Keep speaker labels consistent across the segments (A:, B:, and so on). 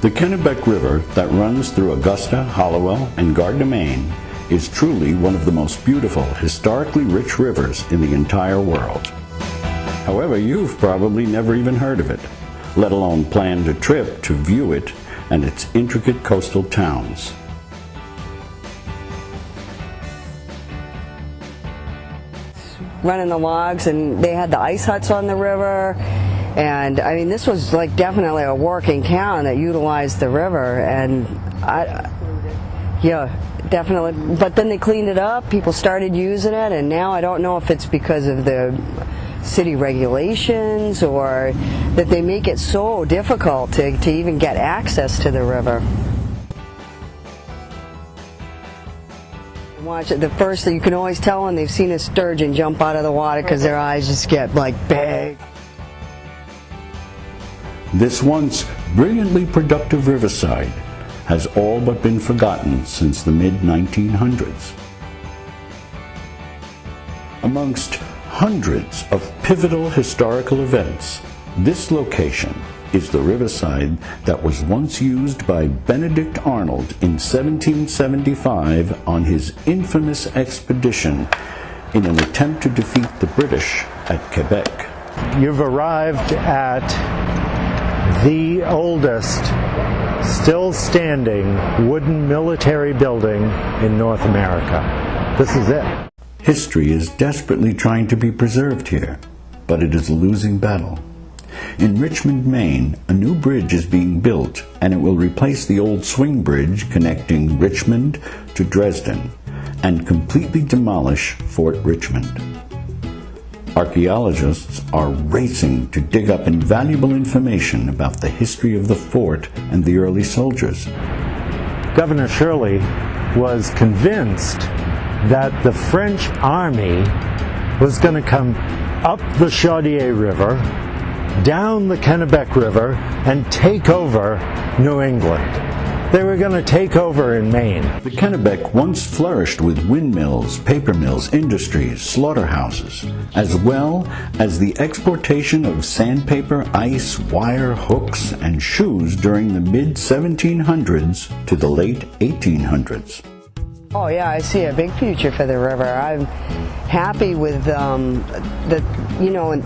A: The Kennebec River that runs through Augusta, Hallowell, and Gardner, Maine, is truly one of the most beautiful, historically rich rivers in the entire world. However, you've probably never even heard of it, let alone planned a trip to view it and its intricate coastal towns.
B: Running the logs, and they had the ice huts on the river, and I mean, this was like definitely a working town that utilized the river, and yeah, definitely. But then they cleaned it up, people started using it, and now I don't know if it's because of the city regulations or that they make it so difficult to even get access to the river. Watch it. The first thing you can always tell when they've seen a sturgeon jump out of the water because their eyes just get like big.
A: This once brilliantly productive riverside has all but been forgotten since the mid-1900s. Amongst hundreds of pivotal historical events, this location is the riverside that was once used by Benedict Arnold in 1775 on his infamous expedition in an attempt to defeat the British at Quebec.
C: You've arrived at the oldest, still standing wooden military building in North America. This is it.
A: History is desperately trying to be preserved here, but it is a losing battle. In Richmond, Maine, a new bridge is being built, and it will replace the old swing bridge connecting Richmond to Dresden and completely demolish Fort Richmond. Archaeologists are racing to dig up invaluable information about the history of the fort and the early soldiers.
C: Governor Shirley was convinced that the French army was going to come up the Chaudière River, down the Kennebec River, and take over New England. They were going to take over in Maine.
A: The Kennebec once flourished with windmills, paper mills, industries, slaughterhouses, as well as the exportation of sandpaper, ice, wire, hooks, and shoes during the mid-1700s to the late 1800s.
B: Oh yeah, I see a big future for the river. I'm happy with in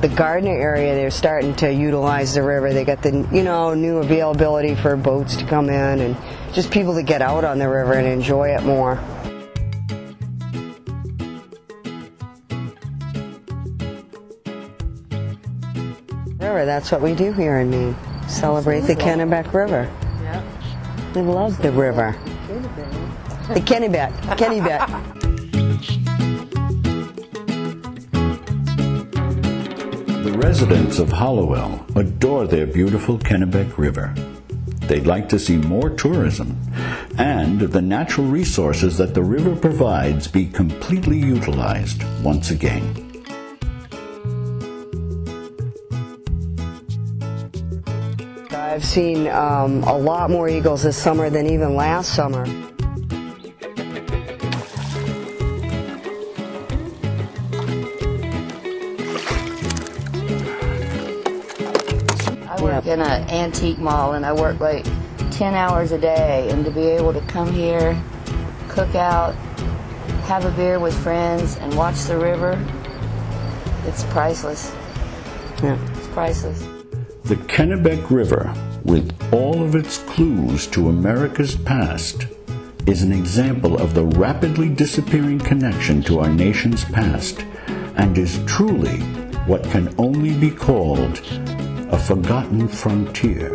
B: the Gardner area, they're starting to utilize the river. They got the new availability for boats to come in and just people to get out on the river and enjoy it more. River, that's what we do here in Maine. Celebrate the Kennebec River. Yep. We love the river. The Kennebec.
A: The residents of Hallowell adore their beautiful Kennebec River. They'd like to see more tourism and the natural resources that the river provides be completely utilized once again.
B: I've seen a lot more eagles this summer than even last summer.
D: I work in an antique mall, and I work like 10 hours a day, and to be able to come here, cook out, have a beer with friends, and watch the river, it's priceless.
B: Yeah.
D: It's priceless.
A: The Kennebec River, with all of its clues to America's past, is an example of the rapidly disappearing connection to our nation's past, and is truly what can only be called a forgotten frontier.